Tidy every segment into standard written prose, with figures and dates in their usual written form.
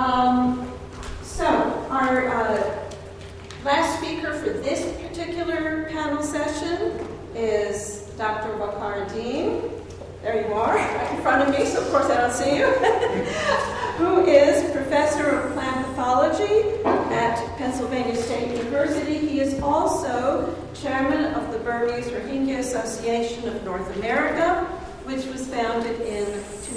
So, our last speaker for this particular panel session is Dr. Bakar-Dean. There you are, right in front of me, so of course I don't see you. Who is Professor of Plant Pathology at Pennsylvania State University. He is also Chairman of the Burmese Rohingya Association of North America, which was founded in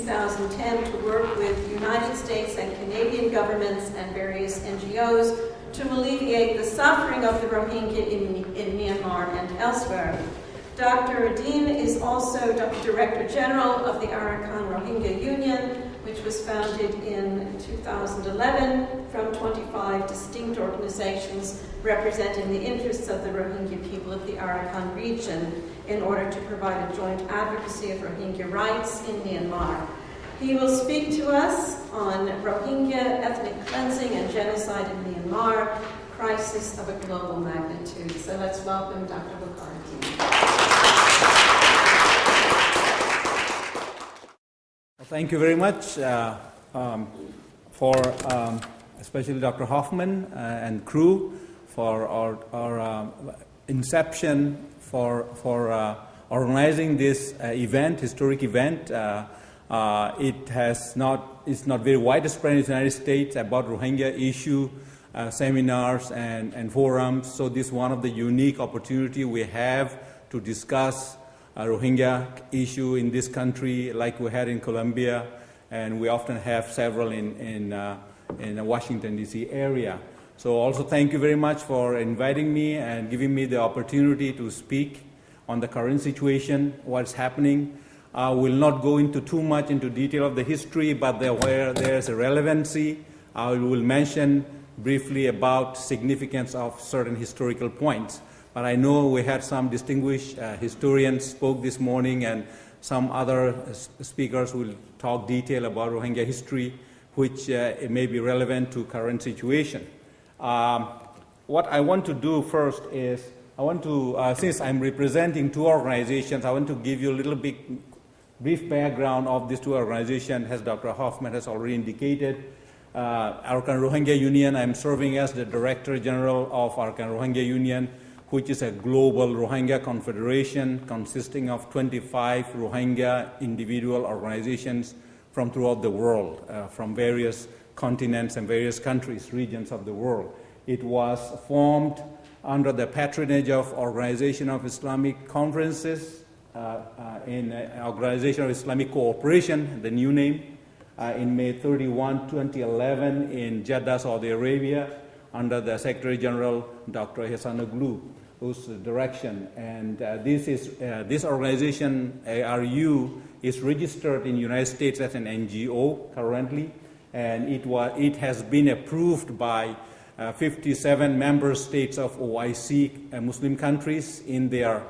2010 to work with United States and Canadian governments and various NGOs to alleviate the suffering of the Rohingya in Myanmar and elsewhere. Dr. Dean is also Director General of the Arakan Rohingya Union, which was founded in 2011 from 25 distinct organizations representing the interests of the Rohingya people of the Arakan region in order to provide a joint advocacy of Rohingya rights in Myanmar. He will speak to us on Rohingya ethnic cleansing and genocide in Myanmar, crisis of a global magnitude. So let's welcome Dr. Bakar-Dean. Thank you very much for especially Dr. Hoffman and crew for our inception for organizing this historic event. It's not very widespread in the United States about Rohingya issue, seminars and forums. So this is one of the unique opportunity we have to discuss Rohingya issue in this country, like we had in Colombia, and we often have several in the Washington, D.C. area. So also thank you very much for inviting me and giving me the opportunity to speak on the current situation, what's happening. I will not go into too much into detail of the history, but where there's a relevancy, I will mention briefly about significance of certain historical points. But I know we had some distinguished historians spoke this morning, and some other speakers will talk detail about Rohingya history, which it may be relevant to current situation. What I want to do first is, since I'm representing two organizations, I want to give you a little bit brief background of these two organizations, as Dr. Hoffman has already indicated. Arakan Rohingya Union, I'm serving as the Director General of Arakan Rohingya Union, which is a global Rohingya confederation consisting of 25 Rohingya individual organizations from throughout the world, from various continents and various countries, regions of the world. It was formed under the patronage of Organization of Islamic Conferences, in Organization of Islamic Cooperation, the new name, in May 31, 2011 in Jeddah, Saudi Arabia, under the Secretary General, Dr. Hasanoglu, whose direction. And this organization, ARU, is registered in the United States as an NGO currently, and it has been approved by 57 member states of OIC Muslim countries in their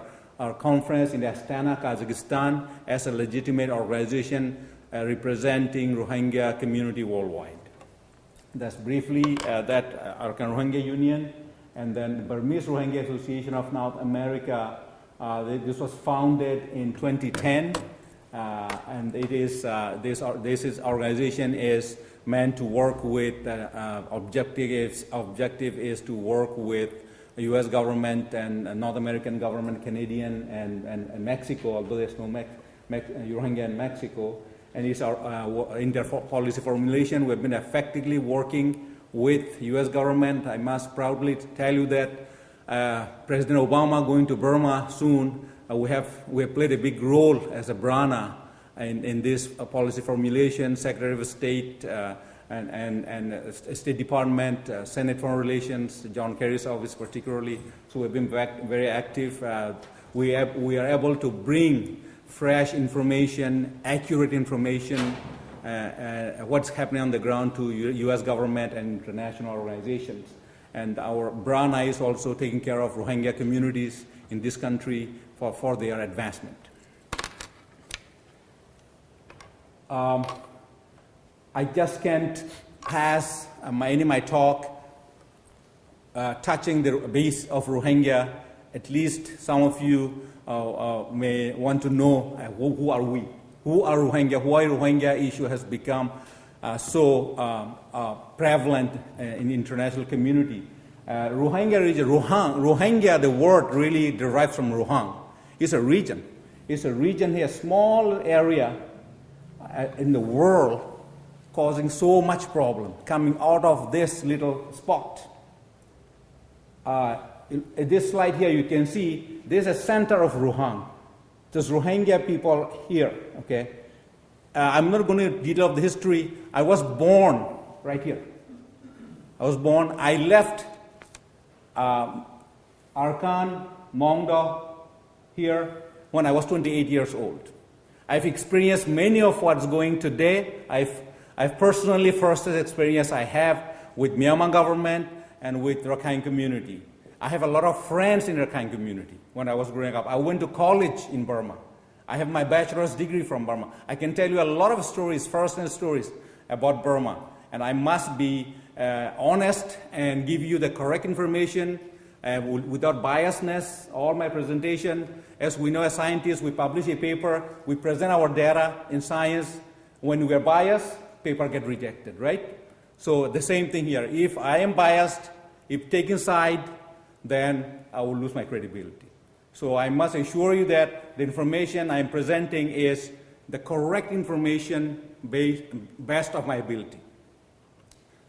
conference in Astana, Kazakhstan, as a legitimate organization representing Rohingya community worldwide. That's briefly that Arakan Rohingya Union, and then Burmese Rohingya Association of North America. This was founded in 2010, and it is this organization is meant to work with objective is to work with the U.S. government and North American government, Canadian and Mexico, although there's no Rohingya in Mexico. And it's in their policy formulation, we've been effectively working with U.S. government. I must proudly tell you that President Obama going to Burma soon, we have played a big role as a BRANA in this policy formulation. Secretary of State and State Department, Senate Foreign Relations, John Kerry's office particularly. So we've been very active. We are able to bring fresh information, accurate information, what's happening on the ground to U.S. government and international organizations. And our BRANA is also taking care of Rohingya communities in this country for their advancement. I just can't pass my talk touching the base of Rohingya. At least some of you may want to know who are we? Who are Rohingya? Why Rohingya issue has become prevalent in the international community. Rohingya region, Rohingya, the word really derives from Rohang. It's a region. It's a region here, a small area in the world causing so much problem coming out of this little spot. In this slide here, you can see there's a center of Rohang. There's Rohingya people here, okay? I'm not going to detail the history. I was born right here. I left Arkan, Mongdo here when I was 28 years old. I've experienced many of what's going today. I've personally first experience I have with Myanmar government and with Rakhine community. I have a lot of friends in the Rakhine community when I was growing up. I went to college in Burma. I have my bachelor's degree from Burma. I can tell you a lot of stories, first-hand stories about Burma. And I must be honest and give you the correct information without biasness. All my presentation, as we know as scientists, we publish a paper, we present our data in science. When we are biased, paper get rejected, right? So the same thing here. If I am biased, if taken side, then I will lose my credibility. So I must assure you that the information I am presenting is the correct information best of my ability.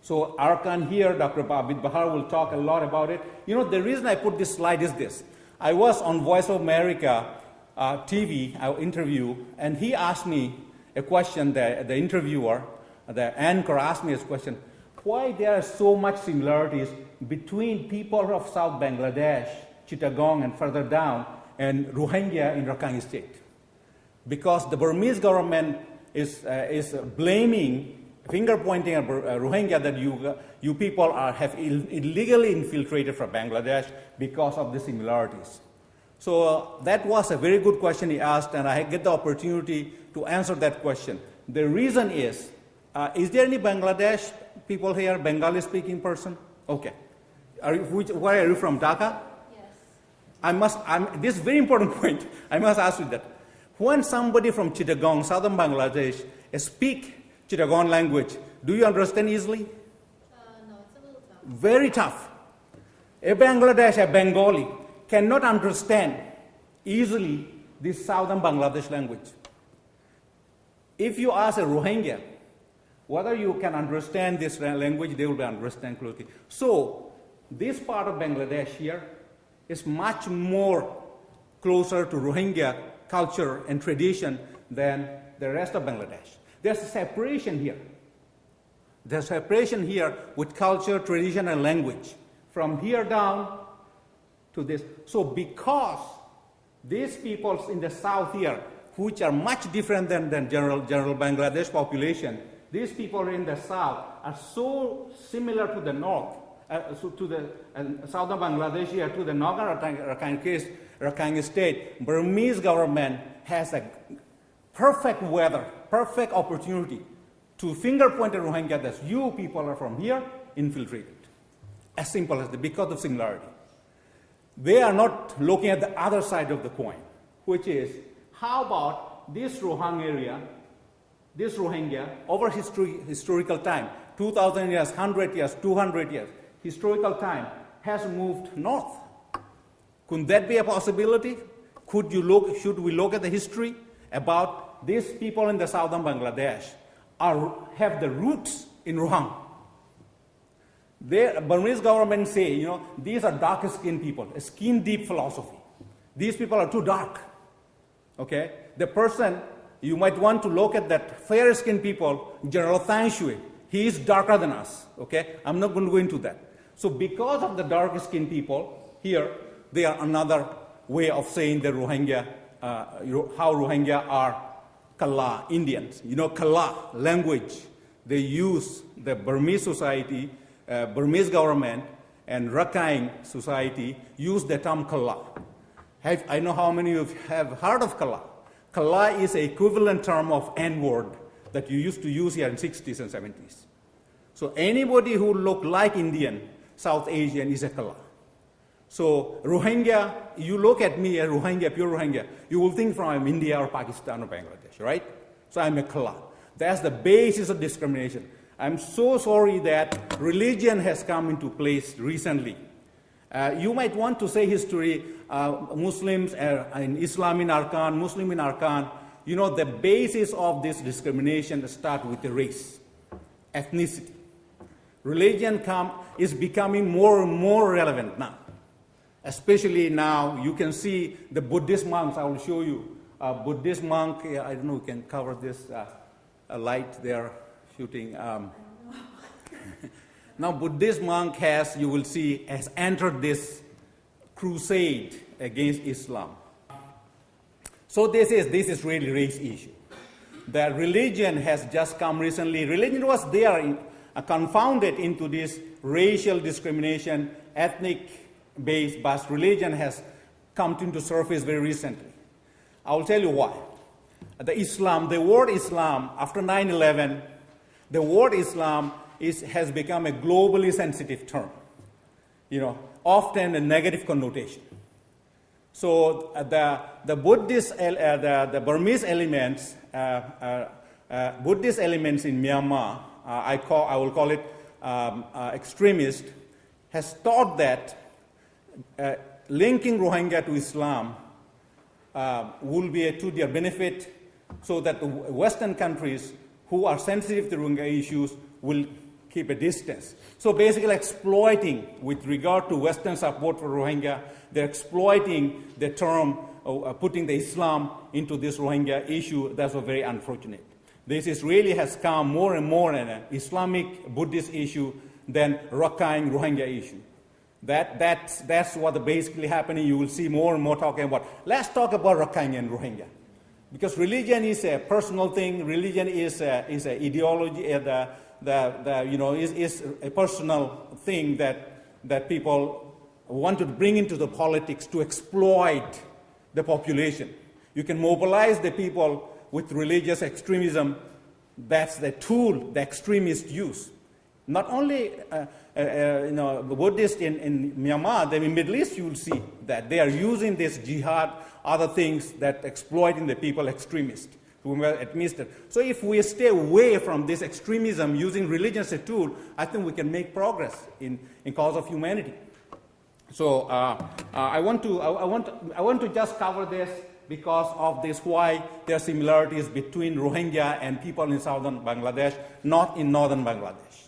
So Arkan here, Dr. Abid Bahar will talk a lot about it. You know, the reason I put this slide is this. I was on Voice of America TV, our interview, and he asked me a question, the interviewer, the anchor asked me this question, why there are so much similarities between people of South Bangladesh, Chittagong and further down, and Rohingya in Rakhine State? Because the Burmese government is blaming, finger pointing at Rohingya that you people have illegally infiltrated from Bangladesh because of the similarities. So that was a very good question he asked, and I get the opportunity to answer that question. The reason is there any Bangladesh people here, Bengali-speaking person? Okay. Where are you from, Dhaka? This is a very important point. I must ask you that. When somebody from Chittagong, southern Bangladesh, speak Chittagong language, do you understand easily? No, it's a little tough. Very tough. A Bangladesh, a Bengali, cannot understand easily this southern Bangladesh language. If you ask a Rohingya whether you can understand this language, they will understand closely. So this part of Bangladesh here is much more closer to Rohingya culture and tradition than the rest of Bangladesh. There's a separation here. There's a separation here with culture, tradition, and language. From here down to this. So because these peoples in the south here, which are much different than general Bangladesh population, these people in the south are so similar to the north, to the southern Bangladesh here, to the northern Rakhine State. Burmese government has a perfect weather, perfect opportunity to finger point at Rohingya that you people are from here, infiltrated. As simple as that, because of similarity. They are not looking at the other side of the coin, which is, how about this Rohang area, this Rohingya, over historical time, 2,000 years, 100 years, 200 years, historical time, has moved north. Could that be a possibility? Should we look at the history about these people in the southern Bangladesh have the roots in Rohang? The Burmese government say, these are dark-skinned people, a skin-deep philosophy. These people are too dark. Okay? The person, you might want to look at that fair-skinned people, General Than Shwe. He is darker than us. Okay? I'm not going to go into that. So because of the dark-skinned people here, they are another way of saying the Rohingya, how Rohingya are Kala, Indians. Kala language, they use the Burmese society, Burmese government, and Rakhine society use the term Kala. I know how many of you have heard of Kala. Kala is an equivalent term of N-word that you used to use here in 60s and 70s. So anybody who look like Indian, South Asian is a Kala. So Rohingya, you look at me, a Rohingya, pure Rohingya, you will think from India or Pakistan or Bangladesh, right? So I'm a Kala. That's the basis of discrimination. I'm so sorry that religion has come into place recently. You might want to say history, Muslims in Islam in Arkan, Muslim in Arkan. You know, the basis of this discrimination starts with the race, ethnicity. Religion is becoming more and more relevant now. Especially now, you can see the Buddhist monks. I will show you. Buddhist monk, I don't know, you can cover this light there shooting. Now, Buddhist monk you will see, has entered this crusade against Islam. So this is really race issue. The religion has just come recently. Religion was there, confounded into this racial discrimination, ethnic-based, but religion has come into surface very recently. I will tell you why. The word Islam, after 9/11, the word Islam has become a globally sensitive term, often a negative connotation. So the Buddhist, the Burmese elements, Buddhist elements in Myanmar, I will call it extremist, has thought that linking Rohingya to Islam will be to their benefit, so that the Western countries who are sensitive to Rohingya issues will keep a distance. So basically exploiting, with regard to Western support for Rohingya, they're exploiting the term, putting the Islam into this Rohingya issue. That's very unfortunate. This really has come more and more an Islamic Buddhist issue than Rakhine Rohingya issue. That's what basically happening. You will see more and more talking about. Let's talk about Rakhine and Rohingya, because religion is a personal thing. Religion is an ideology. Is a personal thing that people want to bring into the politics to exploit the population. You can mobilize the people with religious extremism. That's the tool the extremists use. Not only the Buddhists in Myanmar, in the Middle East, you will see that they are using this jihad, other things that exploiting the people, extremists who were administered. So if we stay away from this extremism using religion as a tool, I think we can make progress in cause of humanity. So I want to just cover this because of this, why there are similarities between Rohingya and people in southern Bangladesh, not in northern Bangladesh.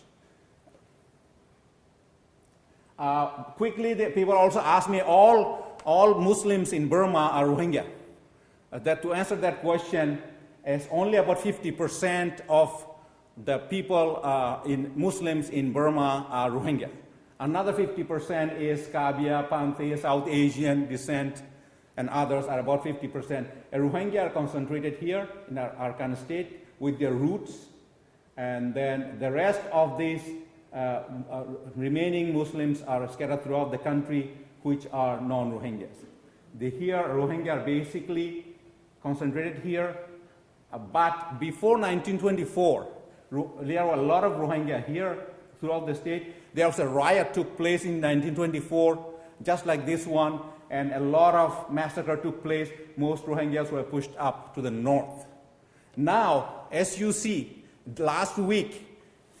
Quickly, people also ask me, all Muslims in Burma are Rohingya. To answer that question, is only about 50% of the people Muslims in Burma are Rohingya. Another 50% is Kabya, Panthe, South Asian descent, and others are about 50%. Rohingya are concentrated here in our Arkan state with their roots, and then the rest of these remaining Muslims are scattered throughout the country, which are non-Rohingyas. Rohingya are basically concentrated here, but before 1924, there were a lot of Rohingya here throughout the state. There was a riot took place in 1924, just like this one, and a lot of massacre took place. Most Rohingyas were pushed up to the north. Now, as you see, last week,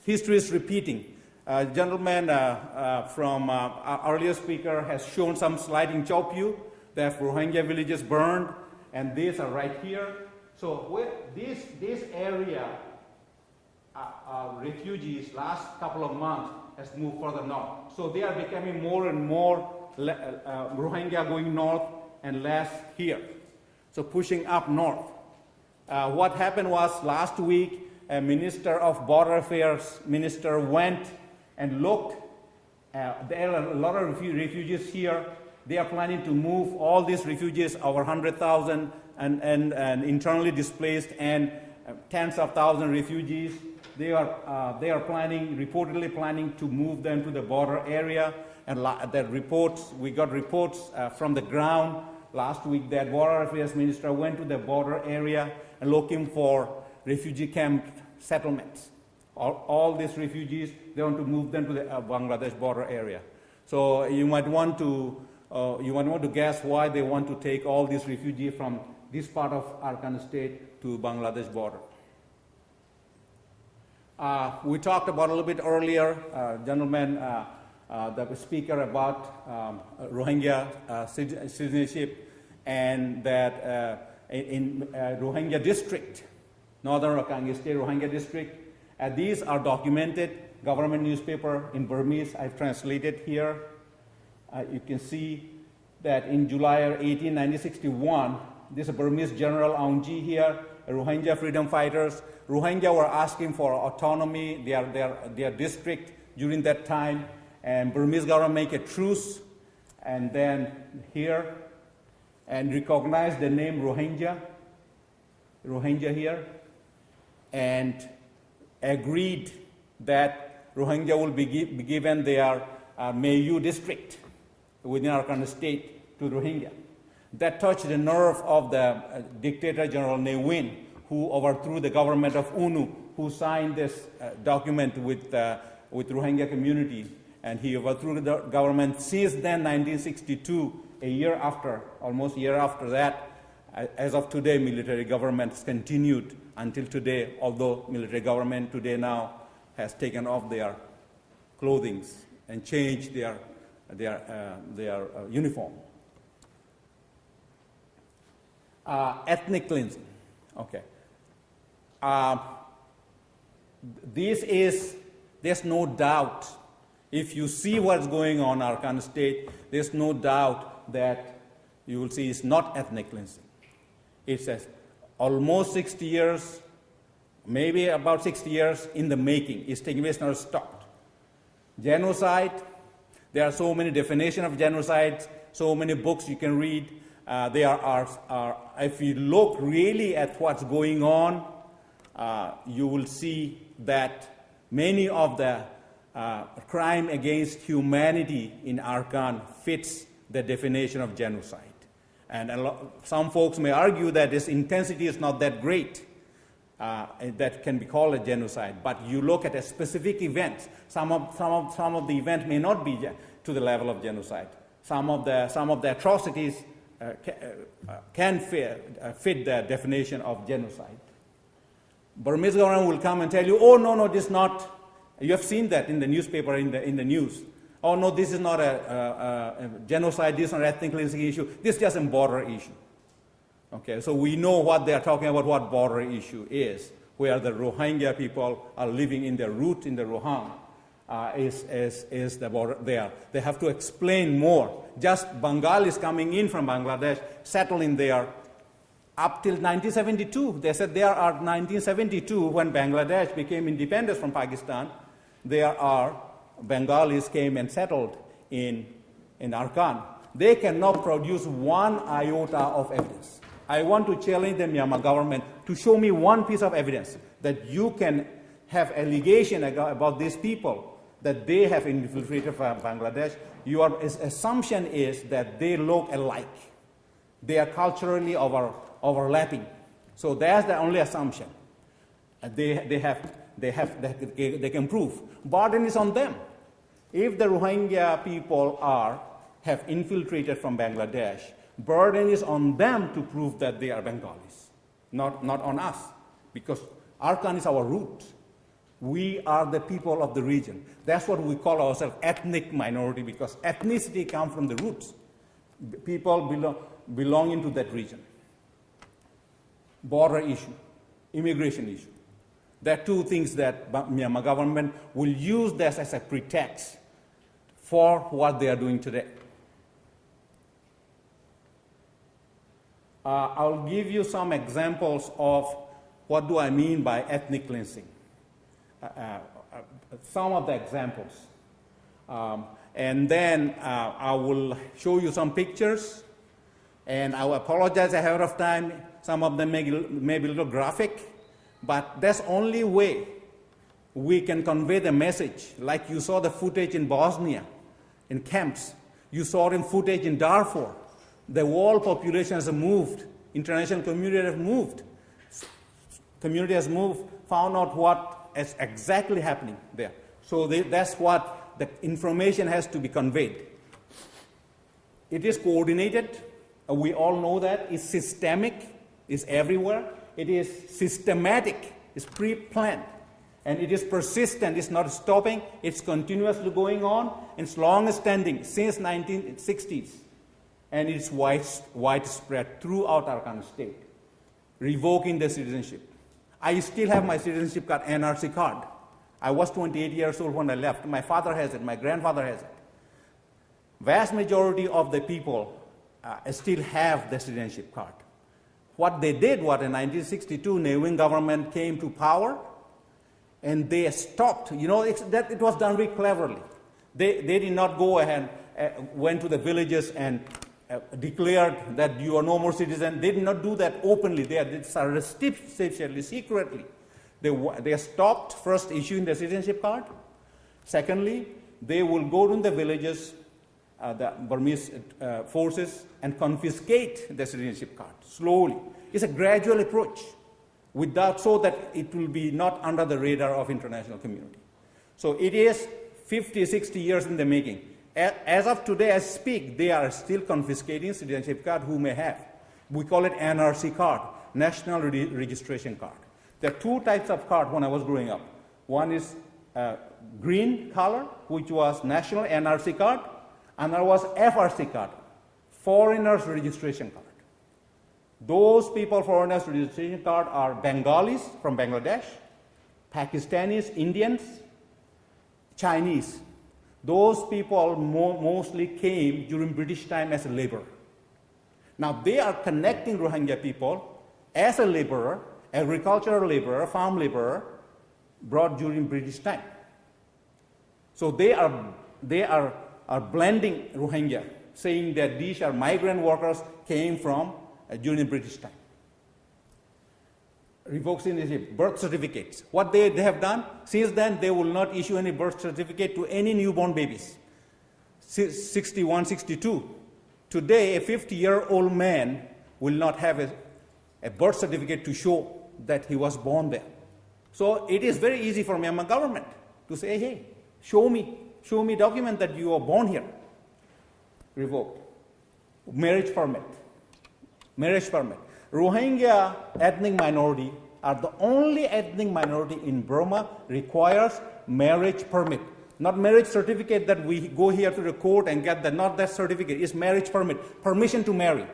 history is repeating. A gentleman from our earlier speaker has shown some slide in Chowpyu. They have Rohingya villages burned, and these are right here. So this area, refugees, last couple of months has moved further north. So they are becoming more and more Rohingya going north and less here. So pushing up north. What happened was last week, a minister of border affairs went and looked. There are a lot of refugees here. They are planning to move all these refugees, over 100,000 and internally displaced, and tens of thousands of refugees. They are reportedly planning to move them to the border area. And we got reports from the ground last week that border affairs minister went to the border area and looking for refugee camp settlements. All these refugees, they want to move them to the Bangladesh border area. So you might want to guess why they want to take all these refugees from this part of Arkan state to Bangladesh border. We talked about a little bit earlier, gentlemen, the speaker about Rohingya citizenship, and that in Rohingya district, Northern Rakhine State Rohingya district, these are documented, government newspaper in Burmese, I've translated here. You can see that in July 18, 1961, this is Burmese General Aung here, Rohingya freedom fighters. Rohingya were asking for autonomy, their district during that time, and Burmese government make a truce, and then here, and recognize the name Rohingya here, and agreed that Rohingya will be given their Mayu district within Arakan state to Rohingya. That touched the nerve of the dictator General Ne Win, who overthrew the government of UNU, who signed this document with Rohingya community, and he overthrew the government. Since then, 1962, a year after, almost a year after that, as of today, military governments continued until today, although military government today now has taken off their clothing and changed their uniform. Ethnic cleansing. Okay. There's no doubt, if you see what's going on in Arakan state, there's no doubt that you will see it's not ethnic cleansing. It says almost 60 years, maybe about 60 years in the making. It's taking place, not stopped. Genocide, there are so many definitions of genocide, so many books you can read. If you look really at what's going on, you will see that many of the crime against humanity in Arakan fits the definition of genocide. And some folks may argue that its intensity is not that great, that can be called a genocide. But you look at a specific event. Some of the events may not be to the level of genocide. Some of the atrocities can fit the definition of genocide. Burmese government will come and tell you, oh, no, this is not. You have seen that in the newspaper, in the news. Oh, no, this is not a genocide, this is not an ethnic cleansing issue, this is just a border issue. Okay, so we know what they are talking about, what border issue is, where the Rohingya people are living in their root in the Rohang, is the border there. They have to explain more. Just Bengalis coming in from Bangladesh, settling there up till 1972. They said there are 1972, when Bangladesh became independent from Pakistan, there are Bengalis came and settled in Arakan. They cannot produce one iota of evidence. I want to challenge the Myanmar government to show me one piece of evidence that you can have allegation about these people, that they have infiltrated from Bangladesh. Your assumption is that they look alike. They are culturally overlapping. So that's the only assumption. They can prove. Burden is on them. If the Rohingya people have infiltrated from Bangladesh, burden is on them to prove that they are Bengalis, not on us, because Arakan is our root. We are the people of the region. That's what we call ourselves, ethnic minority, because ethnicity comes from the roots. People belonging to that region. Border issue, immigration issue. There are two things that Myanmar government will use this as a pretext for what they are doing today. I'll give you some examples of what do I mean by ethnic cleansing. Some of the examples. And then I will show you some pictures, and I will apologize ahead of time. Some of them may be a little graphic, but that's the only way we can convey the message. Like you saw the footage in Bosnia, in camps. You saw it in footage in Darfur. The whole population has moved. International community has moved. Community has moved, found out what is exactly happening there. So that's what the information has to be conveyed. It is coordinated. We all know that. It's systemic. It's everywhere. It is systematic. It's pre-planned. And it is persistent, it's not stopping, it's continuously going on, and it's long-standing since 1960s. And it's widespread throughout Arkansas state, revoking the citizenship. I still have my citizenship card, NRC card. I was 28 years old when I left. My father has it, my grandfather has it. Vast majority of the people still have the citizenship card. What they did was in 1962, Nehruvian government came to power, and they stopped. You know, it was done very cleverly. They did not go ahead, went to the villages and declared that you are no more citizen. They did not do that openly. They started secretly. They stopped first issuing the citizenship card. Secondly, they will go to the villages, the Burmese forces, and confiscate the citizenship card slowly. It's a gradual approach, so that it will be not under the radar of international community. So it is 50, 60 years in the making. As of today, as I speak, they are still confiscating citizenship card who may have. We call it NRC card, National Registration Card. There are two types of card when I was growing up. One is green color, which was National NRC card, and there was FRC card, Foreigners Registration Card. Those people, Foreigners Registration Card, are Bengalis from Bangladesh, Pakistanis, Indians, Chinese. Those people mostly came during British time as a laborer. Now they are connecting Rohingya people as a laborer, agricultural laborer, farm laborer, brought during British time. So they are blending Rohingya, saying that these are migrant workers came from during British time. Revoking birth certificates. What they have done, since then they will not issue any birth certificate to any newborn babies. 61, 62. Today, a 50-year-old man will not have a birth certificate to show that he was born there. So it is very easy for Myanmar government to say, hey, show me document that you are born here. Revoke. Marriage permit. Rohingya ethnic minority are the only ethnic minority in Burma requires marriage permit. Not marriage certificate that we go here to the court and get that, not that certificate, it's marriage permit, permission to marry.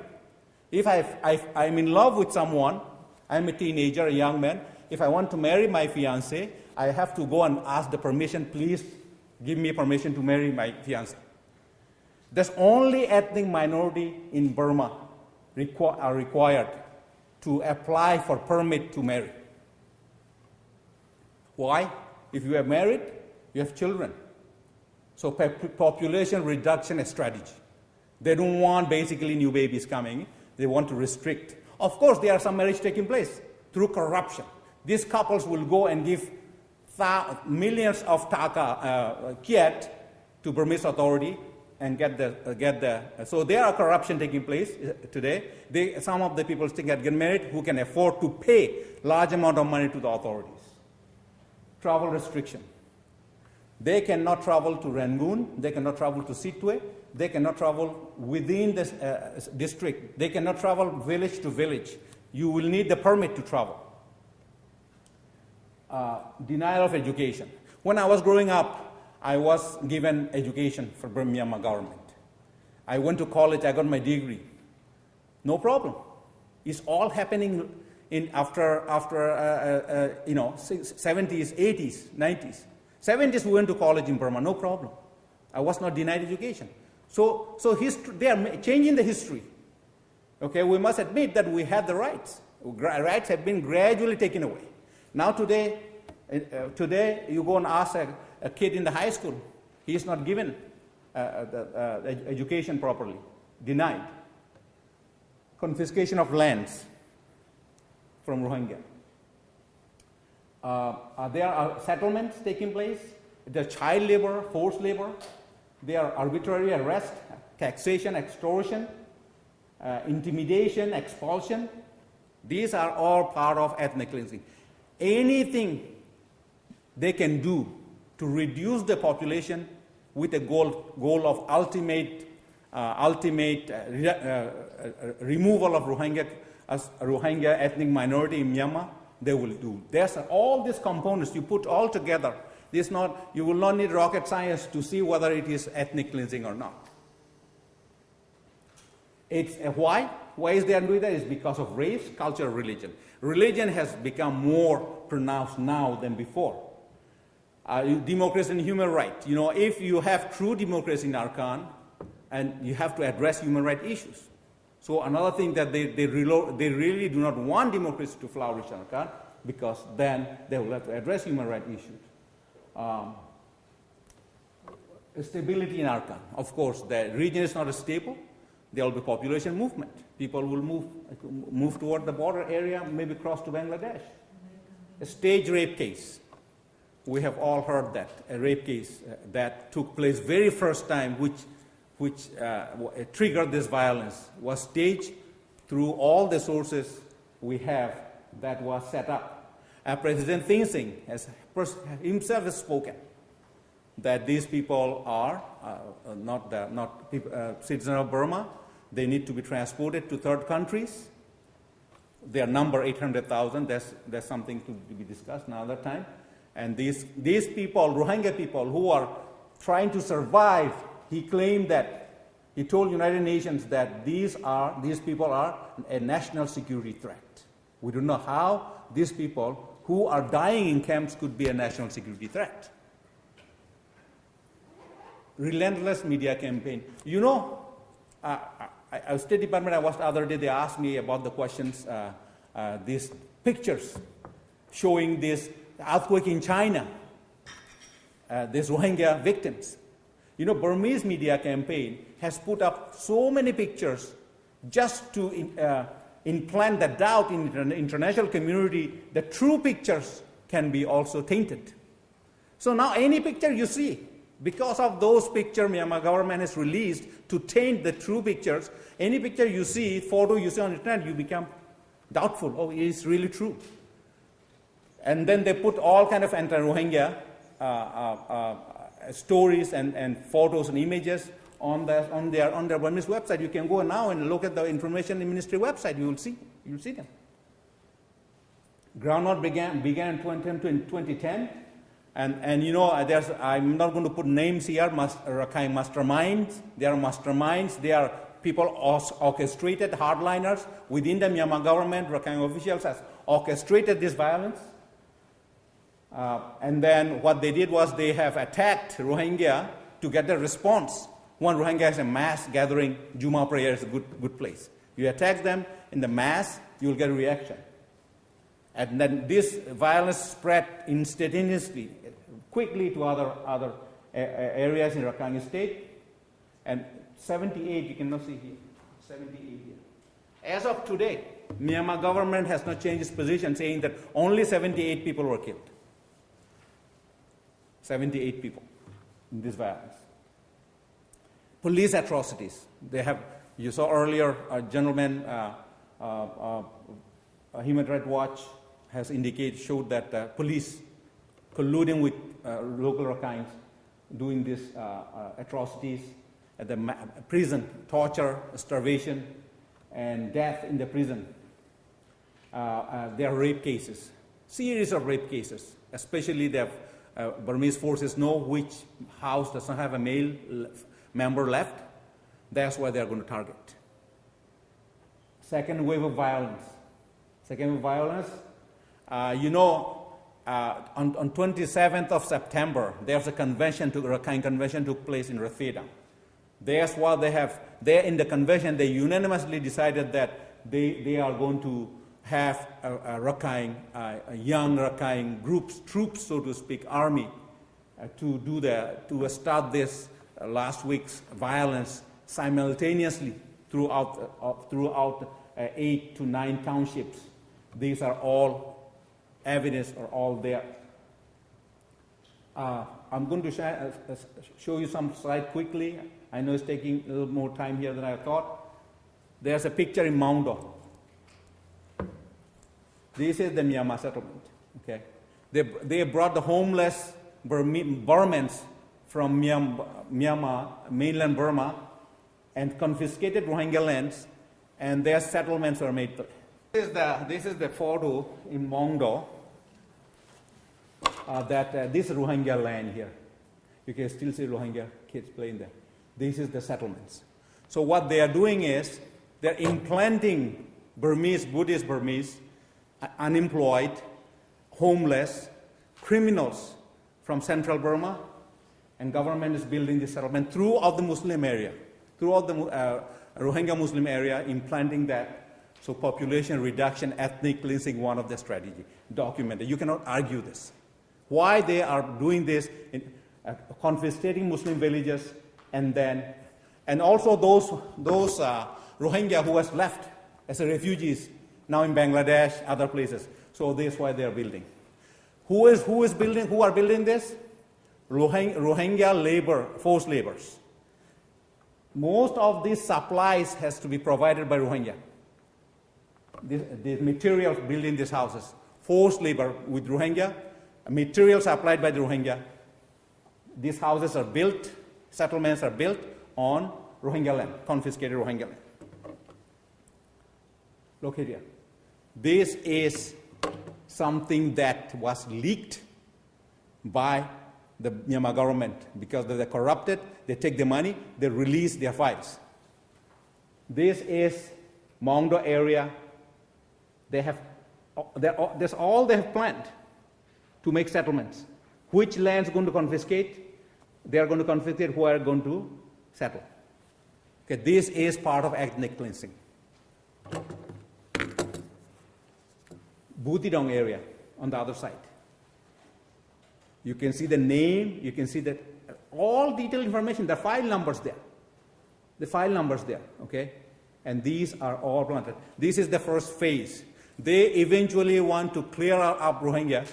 If I'm in love with someone, I'm a teenager, a young man, if I want to marry my fiancé, I have to go and ask the permission, please give me permission to marry my fiancé. That's only ethnic minority in Burma are required to apply for permit to marry. Why? If you are married, you have children. So population reduction strategy. They don't want basically new babies coming. They want to restrict. Of course, there are some marriage taking place through corruption. These couples will go and give millions of taka kyat to Burmese authority and get the. So there are corruption taking place today. Some of the people still get married who can afford to pay large amount of money to the authorities. Travel restriction. They cannot travel to Rangoon. They cannot travel to Sitwe. They cannot travel within this district. They cannot travel village to village. You will need the permit to travel. Denial of education. When I was growing up, I was given education from Myanmar government. I went to college, I got my degree. No problem. It's all happening after 70s, 80s, 90s. 70s we went to college in Burma, no problem. I was not denied education. So they are changing the history. Okay, we must admit that we had the rights. Rights have been gradually taken away. Now today you go and ask a kid in the high school, he is not given the education properly, denied. Confiscation of lands from Rohingya. There are settlements taking place. There are child labor, forced labor. There are arbitrary arrest, taxation, extortion, intimidation, expulsion. These are all part of ethnic cleansing. Anything they can do to reduce the population with a goal of ultimate removal of Rohingya as a Rohingya ethnic minority in Myanmar, they will do. There's all these components you put all together. You will not need rocket science to see whether it is ethnic cleansing or not. It's why? Why is they are doing that? It's because of race, culture, religion. Religion has become more pronounced now than before. Democracy and human rights. If you have true democracy in Arakan, and you have to address human rights issues. So another thing that they really do not want democracy to flourish in Arakan, because then they will have to address human rights issues. Stability in Arakan. Of course, the region is not stable. There will be population movement. People will move toward the border area, maybe cross to Bangladesh. A stage rape case. We have all heard that. A rape case that took place very first time, which triggered this violence, was staged through all the sources we have that was set up. President Thein Sein himself has spoken that these people are not citizens of Burma. They need to be transported to third countries. Their number 800,000. That's something to be discussed another time. And these people, Rohingya people, who are trying to survive, he told United Nations that these people are a national security threat. We don't know how these people who are dying in camps could be a national security threat. Relentless media campaign. State Department, I watched the other day, they asked me about the questions, these pictures showing this earthquake in China, these Rohingya victims. Burmese media campaign has put up so many pictures just to implant the doubt in the international community that true pictures can be also tainted. So now any picture you see, because of those pictures Myanmar government has released to taint the true pictures, any picture you see, photo you see on the internet, you become doubtful. Oh, it's really true. And then they put all kind of anti-Rohingya stories and photos and images on their Burmese website. You can go now and look at the Information Ministry website. You'll see them. Groundnut began in 2010. And I'm not going to put names here, Rakhine masterminds. They are masterminds. They are people orchestrated, hardliners within the Myanmar government. Rakhine officials has orchestrated this violence. And then what they did was they have attacked Rohingya to get a response. One Rohingya has a mass gathering. Juma prayer is a good place. You attack them in the mass, you will get a reaction. And then this violence spread instantaneously, quickly to other areas in Rakhine State. And 78, you can now see here, 78 here. As of today, Myanmar government has not changed its position, saying that only 78 people were killed. 78 people in this violence. Police atrocities. You saw earlier, a gentleman, Human Rights Watch has showed that police colluding with local Rakhines doing these atrocities at the prison, torture, starvation, and death in the prison. There are rape cases, series of rape cases, especially Burmese forces know which house does not have a male member left. That's why they are going to target. Second wave of violence. On 27th of September, there's a Rakhine convention took place in Ratheda. That's what they have. There in the convention, they unanimously decided that they are going to have a young Rakhine troops, so to speak, army, to start this last week's violence simultaneously throughout 8 to 9 townships. These are all evidence, are all there. I'm going to show you some slides quickly. I know it's taking a little more time here than I thought. There's a picture in Maundo. This is the Myanmar settlement. Okay, they brought the homeless Burmans from Myanmar, mainland Burma, and confiscated Rohingya lands, and their settlements were made. This is the photo in Mongdo that this Rohingya land here. You can still see Rohingya kids playing there. This is the settlements. So what they are doing is they're implanting Buddhist Burmese, unemployed, homeless, criminals from central Burma, and government is building this settlement throughout the Muslim area, throughout the Rohingya Muslim area, implanting that. So population reduction, ethnic cleansing, one of the strategy, documented. You cannot argue this. Why they are doing this, in, confiscating Muslim villages, and also those Rohingya who was left as refugees now in Bangladesh, other places. So that's why they are building. Who are building this? Rohingya labor, forced laborers. Most of these supplies has to be provided by Rohingya. The materials building these houses, forced labor with Rohingya, materials supplied by the Rohingya. These houses are built, settlements are built on Rohingya land, confiscated Rohingya land. Look here. This is something that was leaked by the Myanmar government because they're corrupted, they take the money, they release their files. This is Mongdo area. That's all they have planned to make settlements. Which land is going to confiscate? They are going to confiscate who are going to settle. Okay, this is part of ethnic cleansing. Butidong area on the other side. You can see the name, you can see that all detailed information, the file numbers there. The file numbers there, okay? And these are all planted. This is the first phase. They eventually want to clear up Rohingya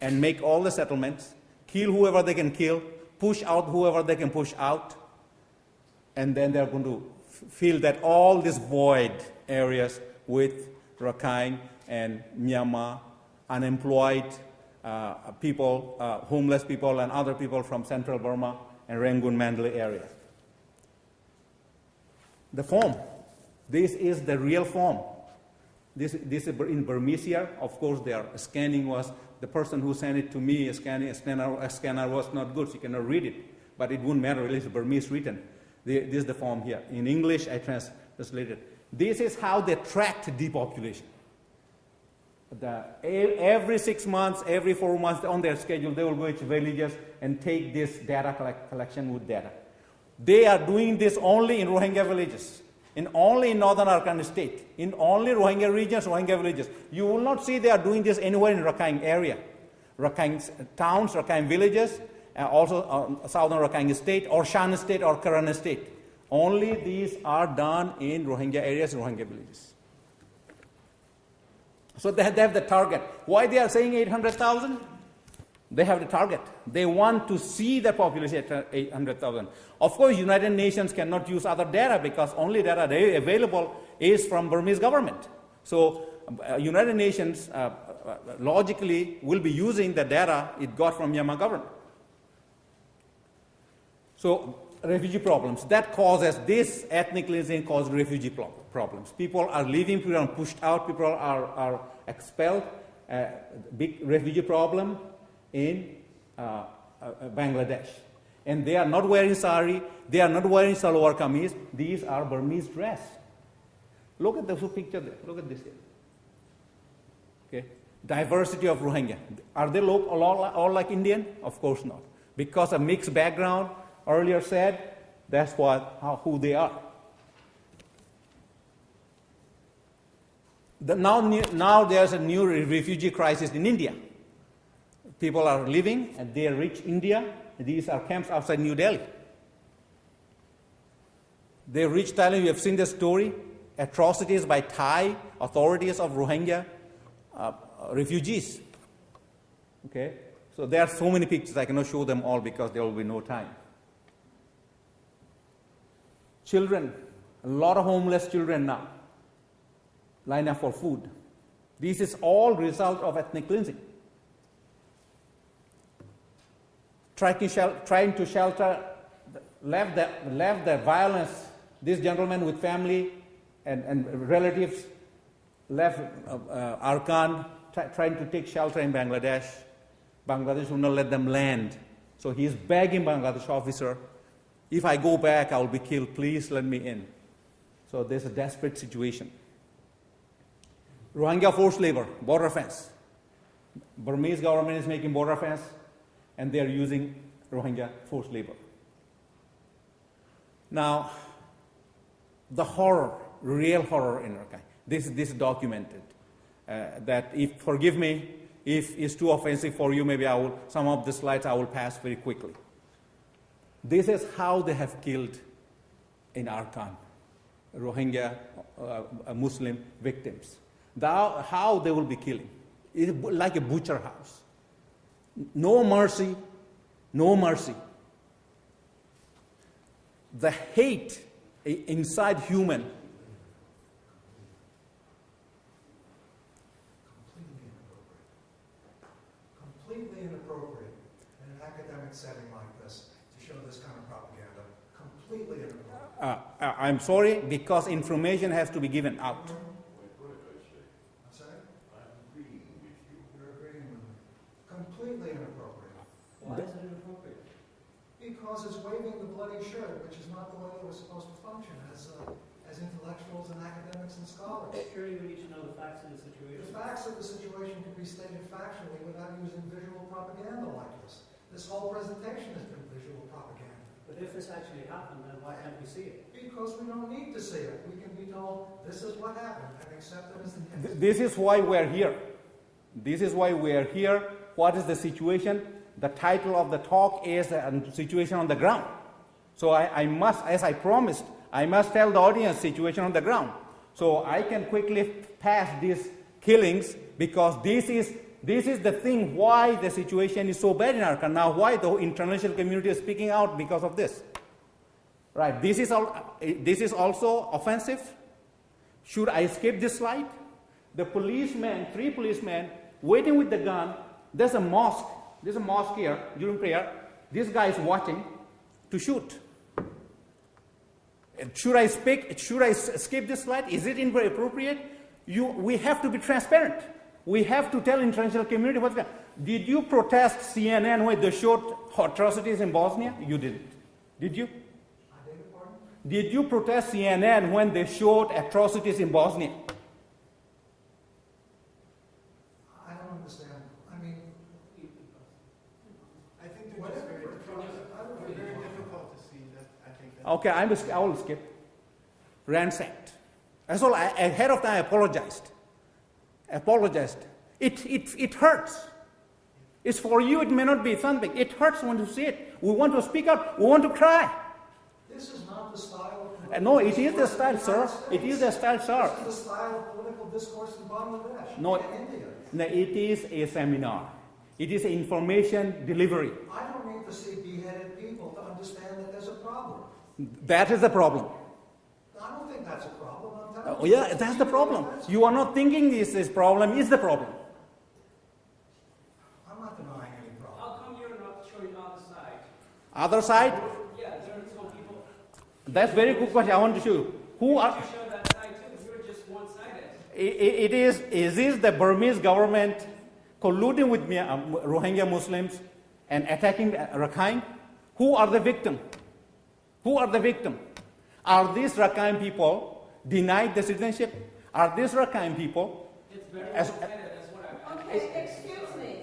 and make all the settlements, kill whoever they can kill, push out whoever they can push out, and then they're going to fill that all these void areas with Rakhine and Myanmar, unemployed people, homeless people, and other people from central Burma and Rangoon Mandalay area. The form. This is the real form. This is in Burmese here. Of course, their scanning was, the person who sent it to me, a scanner was not good, so you cannot read it. But it wouldn't matter, it's Burmese written. This is the form here. In English, I translated. This is how they tracked depopulation. Every 6 months, every 4 months on their schedule, they will go to villages and take this data collection with data. They are doing this only in Rohingya villages, only in northern Arakan state, in only Rohingya regions, Rohingya villages. You will not see they are doing this anywhere in Rakhine area, Rakhine towns, Rakhine villages, also southern Rakhine state, or Shan state, or Karan state. Only these are done in Rohingya areas, Rohingya villages. So they have the target. Why they are saying 800,000? They have the target. They want to see the population at 800,000. Of course, United Nations cannot use other data because only data available is from Burmese government. So United Nations logically will be using the data it got from Myanmar government. So refugee problems. That causes this ethnic cleansing causes refugee problems. People are leaving, people are pushed out, people are expelled. Big refugee problem in Bangladesh. And they are not wearing sari, they are not wearing salwar kameez, these are Burmese dress. Look at the picture there, look at this here. Okay. Diversity of Rohingya. Are they all like Indian? Of course not. Because a mixed background, earlier said, that's who they are. Now there's a new refugee crisis in India. People are leaving and they reach India. These are camps outside New Delhi. They reach Thailand. You have seen the story. Atrocities by Thai authorities of Rohingya refugees. Okay? So there are so many pictures. I cannot show them all because there will be no time. Children, a lot of homeless children now line up for food. This is all result of ethnic cleansing. Trying to shelter, left the violence, this gentleman with family and relatives left Arkan, trying to take shelter in Bangladesh. Bangladesh will not let them land. So he's begging Bangladesh officer, if I go back, I will be killed. Please let me in. So there's a desperate situation. Rohingya forced labor, border fence. Burmese government is making border fence, and they are using Rohingya forced labor. Now, the horror, real horror in Rakhine. This is documented. That if, forgive me, if it's too offensive for you, maybe some of the slides I will pass very quickly. This is how they have killed in Arkan, Rohingya Muslim victims. How they will be killing. It's like a butcher house. No mercy, no mercy. The hate inside human. Completely inappropriate in an academic setting like this to show this kind of propaganda. Completely inappropriate. I'm sorry, because information has to be given out. I'm sorry? I'm agreeing with you. You're agreeing with me. Completely inappropriate. Why is it inappropriate? Because it's waving the bloody shirt, which is not the way they were supposed to function as intellectuals and academics and scholars. Surely we need to know the facts of the situation. The facts of the situation can be stated factually without using visual propaganda like this. This whole presentation has been visual propaganda. But if this actually happened, then why can't we see it? Because we don't need to see it. We can be told this is what happened and accept it as the case. This is why we're here. This is why we're here. What is the situation? The title of the talk is Situation on the Ground. So I must, as I promised, I must tell the audience situation on the ground. So I can quickly pass these killings because this is the thing why the situation is so bad in Arkan. Now why the international community is speaking out because of this. Right, this is also offensive. Should I skip this slide? The policemen, 3 policemen, waiting with the gun. There's a mosque here during prayer. This guy is watching to shoot. Should I skip this slide? Is it inappropriate? We have to be transparent. We have to tell international community what's going on. Did you protest CNN when they showed atrocities in Bosnia? You didn't. Did you? I beg your pardon? Did you protest CNN when they showed atrocities in Bosnia? I don't understand. I mean, I think they're just very difficult to see that. I think that. Okay, I will skip. Ransacked. That's all. Ahead of time, I apologized. It hurts. It's for you. It may not be something. It hurts when you see it. We want to speak up. We want to cry. this is not the style of No, it is the style, sir. It is the style, sir. This is the style of political discourse in Bangladesh No, and India. No, it is a seminar. It is information delivery. I don't need to see beheaded people to understand that there's a problem. That is the problem. I don't think that's a problem. I'm telling Oh, you. yeah, that's the problem. You are not thinking this problem is the problem. I'm not denying any problem. How come you're not showing the other side? Other side, Yeah, there are some people. that's very good question. I want to show you. Who are, You show that side too. You're just one-sided. is this the Burmese government colluding with Rohingya Muslims and attacking Rakhine? Who are the victim? Who are the victim? Are these Rakhine people denied the citizenship? Are these Rakhine people? It's very As- one-sided. That's what I. Okay, excuse me,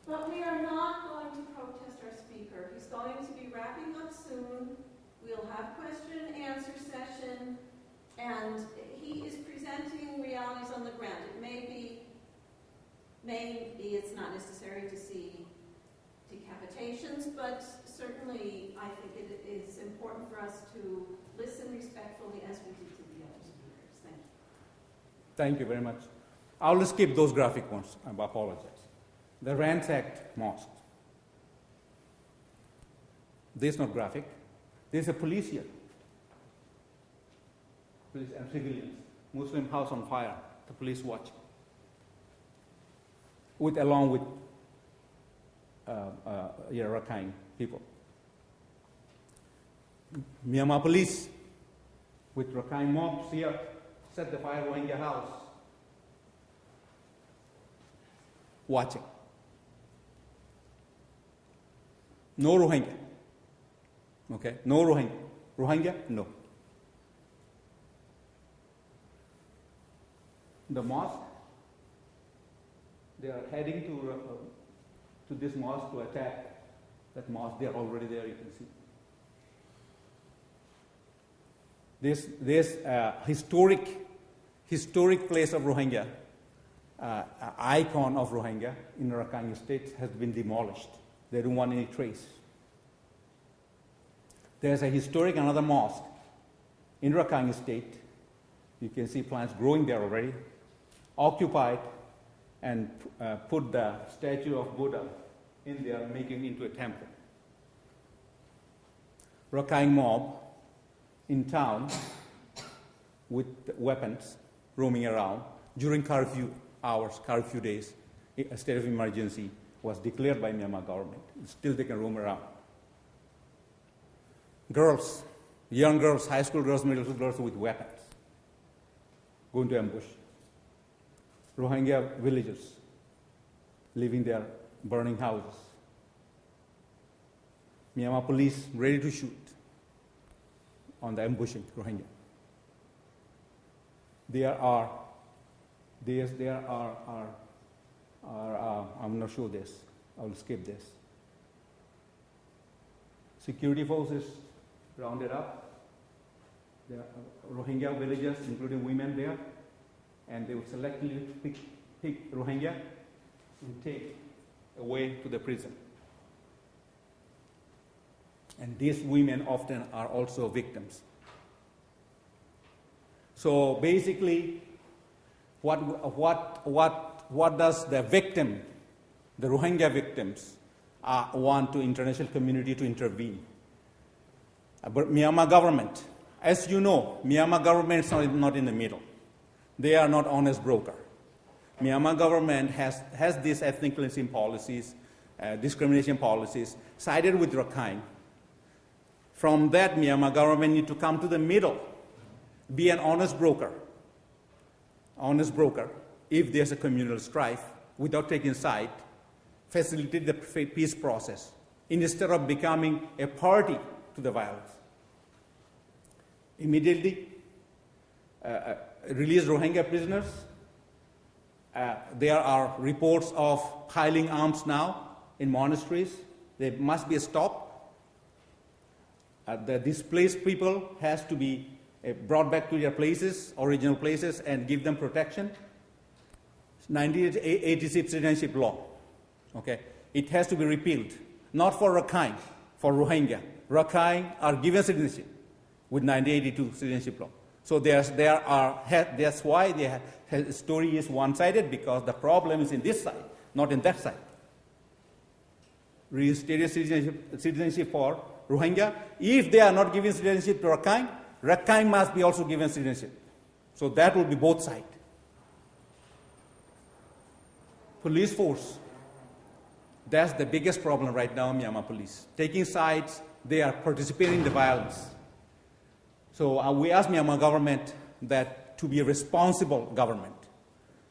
but we are not going to protest our speaker. He's going to be wrapping up soon. We'll have question and answer session, and he is presenting realities on the ground. It maybe it's not necessary to see decapitations, but certainly I think it is important for us to listen respectfully as we did to the other speakers. Thank you. Thank you very much. I'll skip those graphic ones. I apologize. The ransacked mosque. This is not graphic. This is a police here. Police and civilians. Muslim house on fire. The police watch. Along with Rakhine people. Myanmar police with Rakhine mobs here set the fire Rohingya house. watching. No Rohingya. Okay? No Rohingya. Rohingya? No. The mosque, they are heading to this mosque to attack that mosque. They are already there, you can see. This historic place of Rohingya, icon of Rohingya in Rakhine State has been demolished. They don't want any trace. There's a historic another mosque in Rakhine State. You can see plants growing there already, occupied, and put the statue of Buddha in there, making it into a temple. Rakhine mob in town with weapons roaming around during curfew hours, curfew days. A state of emergency was declared by Myanmar government. Still they can roam around. Girls, young girls, high school girls, middle school girls with weapons, going to ambush. Rohingya villagers living there, burning houses. Myanmar police ready to shoot on the ambushing Rohingya. I'm not sure this. I will skip this. Security forces rounded up. There are Rohingya villagers, including women there, and they would selectively pick Rohingya and take away to the prison. And these women often are also victims. So basically, what does the victim, the Rohingya victims, want to international community to intervene? But Myanmar government, as you know, Myanmar government is not in the middle. They are not honest broker. Myanmar government has these ethnic cleansing policies, discrimination policies, sided with Rakhine. From that, Myanmar government need to come to the middle, be an honest broker. Honest broker, if there's a communal strife, without taking side, facilitate the peace process, instead of becoming a party to the violence. Immediately, release Rohingya prisoners. There are reports of piling arms now in monasteries. There must be a stop. The displaced people has to be brought back to their places, original places, and give them protection. 1986 citizenship law. Okay, it has to be repealed. Not for Rakhine, for Rohingya. Rakhine are given citizenship with 1982 citizenship law. So that's why the story is one-sided, because the problem is in this side, not in that side. Reinstated citizenship for Rohingya. If they are not given citizenship to Rakhine, Rakhine must be also given citizenship. So that will be both sides. Police force. That's the biggest problem right now, Myanmar police. Taking sides, they are participating in the violence. So we ask Myanmar government that to be a responsible government.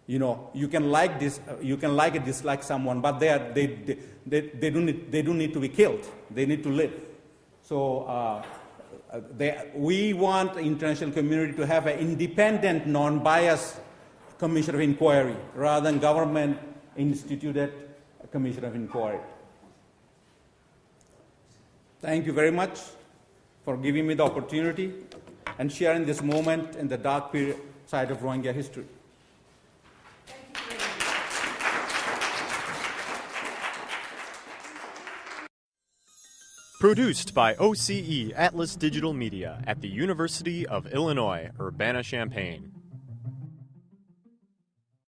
You know, you can like this, you can like and dislike someone, but they don't need to be killed. They need to live. So we want the international community to have an independent, non-biased commission of inquiry rather than government-instituted commission of inquiry. Thank you very much for giving me the opportunity and sharing this moment in the dark period side of Rohingya history. Produced by OCE Atlas Digital Media at the University of Illinois, Urbana-Champaign.